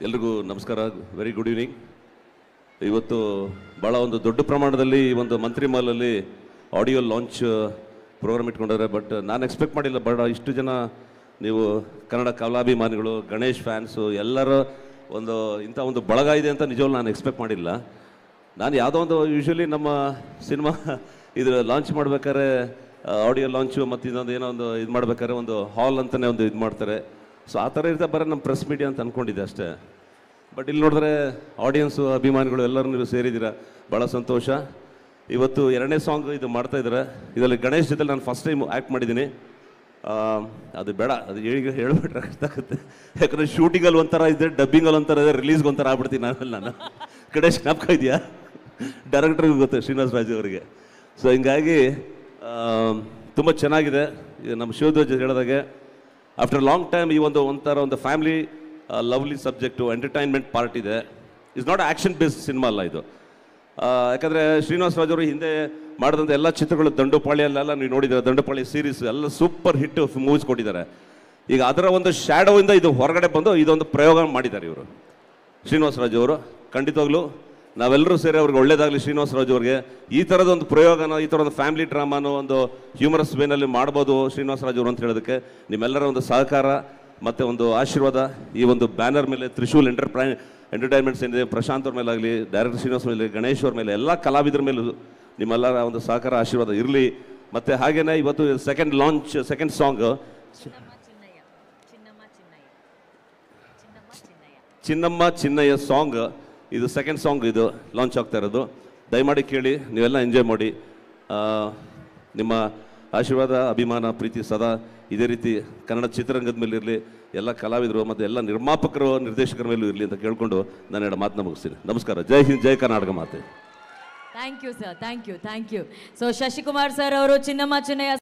ಎಲ್ರಿಗೂ ನಮಸ್ಕಾರ, very good evening. ಇವತ್ತು ಭಾಳ ಒಂದು ದೊಡ್ಡ ಪ್ರಮಾಣದಲ್ಲಿ ಒಂದು ಮಂತ್ರಿ ಮಾಲಲ್ಲಿ ಆಡಿಯೋ ಲಾಂಚ್ ಪ್ರೋಗ್ರಾಮ್ ಇಟ್ಕೊಂಡಿದ್ದಾರೆ. ಬಟ್ ನಾನು ಎಕ್ಸ್ಪೆಕ್ಟ್ ಮಾಡಿಲ್ಲ, ಬಟ್ ಇಷ್ಟು ಜನ ನೀವು ಕನ್ನಡ ಕಲಾಭಿಮಾನಿಗಳು, ಗಣೇಶ್ ಫ್ಯಾನ್ಸು ಎಲ್ಲರ ಇಂಥ ಒಂದು ಬಳಗ ಇದೆ ಅಂತ ನಿಜವಾಗ್ಲೂ ನಾನು ಎಕ್ಸ್ಪೆಕ್ಟ್ ಮಾಡಿಲ್ಲ. ನಾನು ಯಾವುದೋ ಒಂದು ಯೂಶ್ವಲಿ ನಮ್ಮ ಸಿನಿಮಾ ಇದು ಲಾಂಚ್ ಮಾಡ್ಬೇಕಾದ್ರೆ ಆಡಿಯೋ ಲಾಂಚು ಮತ್ತು ಇನ್ನೊಂದು ಏನೋ ಒಂದು ಇದು ಮಾಡ್ಬೇಕಾದ್ರೆ ಒಂದು ಹಾಲ್ ಅಂತಲೇ ಒಂದು ಇದು ಮಾಡ್ತಾರೆ. ಸೊ ಆ ಥರ ಇರುತ್ತೆ, ಬರೀ ನಮ್ಮ ಪ್ರೆಸ್ ಮೀಡಿಯಾ ಅಂತ ಅಂದ್ಕೊಂಡಿದ್ದೆ ಅಷ್ಟೇ. ಬಟ್ ಇಲ್ಲಿ ನೋಡಿದ್ರೆ ಆಡಿಯನ್ಸು, ಅಭಿಮಾನಿಗಳು ಎಲ್ಲರೂ ನೀವು ಸೇರಿದ್ದೀರಾ, ಭಾಳ ಸಂತೋಷ. ಇವತ್ತು 2ನೇ ಸಾಂಗ್ ಇದು ಮಾಡ್ತಾಯಿದ್ದಾರೆ. ಇದರಲ್ಲಿ ಗಣೇಶ್ ಜೊತೆ ನಾನು ಫಸ್ಟ್ ಟೈಮ್ ಆ್ಯಕ್ಟ್ ಮಾಡಿದ್ದೀನಿ. ಅದು ಬೇಡ, ಅದು ಹೇಳ್ಬಿಟ್ರೆ ಗೊತ್ತಾಗುತ್ತೆ. ಯಾಕಂದರೆ ಶೂಟಿಂಗಲ್ಲಿ ಒಂಥರ ಇದೆ, ಡಬ್ಬಿಂಗಲ್ಲಿ ಒಂಥರ ಇದೆ, ರಿಲೀಸ್ಗೆ ಒಂಥರ ಆಗ್ಬಿಡ್ತೀನಿ ನಾನು. ಗಣೇಶ್ ಜ್ಞಾಪಕ ಇದೆಯಾ? ಡೈರೆಕ್ಟ್ರಿಗೂ ಗೊತ್ತು, ಶ್ರೀನಿವಾಸ ರಾಜು ಅವರಿಗೆ. ಸೊ ಹಿಂಗಾಗಿ ತುಂಬ ಚೆನ್ನಾಗಿದೆ. ನಮ್ಮ ಶಿವಧ್ವಜ್ ಹೇಳಿದಾಗೆ ಆಫ್ಟರ್ ಲಾಂಗ್ ಟೈಮ್ ಈ ಒಂಥರ ಒಂದು family lovely subject, entertainment part ಇದೆ. Is not action based cinema ಅಲ್ಲ ಇದು. ಯಾಕಂದರೆ ಶ್ರೀನಿವಾಸ ರಾಜ್ ಅವರು ಹಿಂದೆ ಮಾಡಿದಂಥ ಎಲ್ಲ ಚಿತ್ರಗಳು, ದಂಡುಪಾಳಿಯಲ್ಲೆಲ್ಲ ನೀವು ನೋಡಿದ್ದಾರೆ, ದಂಡುಪಾಳಿ ಸೀರೀಸ್ ಎಲ್ಲ ಸೂಪರ್ ಹಿಟ್ ಮೂವೀಸ್ ಕೊಟ್ಟಿದ್ದಾರೆ. ಈಗ ಅದರ ಒಂದು ಶ್ಯಾಡೋವಿಂದ ಇದು ಹೊರಗಡೆ ಬಂದು ಇದೊಂದು ಪ್ರಯೋಗ ಮಾಡಿದ್ದಾರೆ ಇವರು, ಶ್ರೀನಿವಾಸ ರಾಜ್ ಅವರು. ಖಂಡಿತವಾಗ್ಲೂ ನಾವೆಲ್ಲರೂ ಸೇರಿ ಅವ್ರಿಗೆ ಒಳ್ಳೇದಾಗಲಿ. ಶ್ರೀನಿವಾಸ ರಾಜ್ ಅವ್ರಿಗೆ ಈ ಥರದೊಂದು ಪ್ರಯೋಗನ, ಈ ಥರದ ಫ್ಯಾಮಿಲಿ ಡ್ರಾಮಾನು ಒಂದು ಹ್ಯೂಮರಸ್ ವೇನಲ್ಲಿ ಮಾಡ್ಬೋದು ಶ್ರೀನಿವಾಸ ರಾಜ್ ಅವರು ಅಂತ ಹೇಳೋದಕ್ಕೆ ನಿಮ್ಮೆಲ್ಲರ ಒಂದು ಸಹಕಾರ ಮತ್ತು ಒಂದು ಆಶೀರ್ವಾದ ಈ ಒಂದು ಬ್ಯಾನರ್ ಮೇಲೆ, ತ್ರಿಶೂಲ್ ಎಂಟರ್ಟೈನ್ಮೆಂಟ್ಸ್ ಏನಿದೆ, ಪ್ರಶಾಂತ್ ಅವ್ರ ಮೇಲೆ ಆಗಲಿ, ಡೈರೆಕ್ಟರ್ ಶ್ರೀನಿವಾಸ ಮೇಲೆ, ಗಣೇಶ್ ಅವ್ರ ಮೇಲೆ, ಎಲ್ಲ ಕಲಾವಿದರ ಮೇಲೂ ನಿಮ್ಮೆಲ್ಲರ ಒಂದು ಸಹಕಾರ ಆಶೀರ್ವಾದ ಇರಲಿ. ಮತ್ತು ಹಾಗೆಯೇ ಇವತ್ತು ಸೆಕೆಂಡ್ ಸಾಂಗ್ ಚಿನ್ನಮ್ಮ ಚಿನ್ನಯ್ಯ ಸಾಂಗ್, ಇದು ಸೆಕೆಂಡ್ ಸಾಂಗ್ ಇದು ಲಾಂಚ್ ಆಗ್ತಾ ಇರೋದು. ದಯಮಾಡಿ ಕೇಳಿ, ನೀವೆಲ್ಲ ಎಂಜಾಯ್ ಮಾಡಿ. ನಿಮ್ಮ ಆಶೀರ್ವಾದ, ಅಭಿಮಾನ, ಪ್ರೀತಿ ಸದಾ ಇದೇ ರೀತಿ ಕನ್ನಡ ಚಿತ್ರರಂಗದ ಮೇಲೆ ಇರಲಿ, ಎಲ್ಲ ಕಲಾವಿದರು ಮತ್ತು ಎಲ್ಲ ನಿರ್ಮಾಪಕರು, ನಿರ್ದೇಶಕರ ಮೇಲೂ ಇರಲಿ ಅಂತ ಕೇಳಿಕೊಂಡು ನಾನು ಎರಡು ಮಾತನ್ನ ಮುಗಿಸ್ತೀನಿ. ನಮಸ್ಕಾರ. ಜೈ ಹಿಂದ್, ಜೈ ಕರ್ನಾಟಕ ಮಾತೆ. Thank you sir, thank you. So Shashikumar sir ಅವರು ಚಿನ್ನಮ್ಮ ಚಿನ್ನಯ್ಯ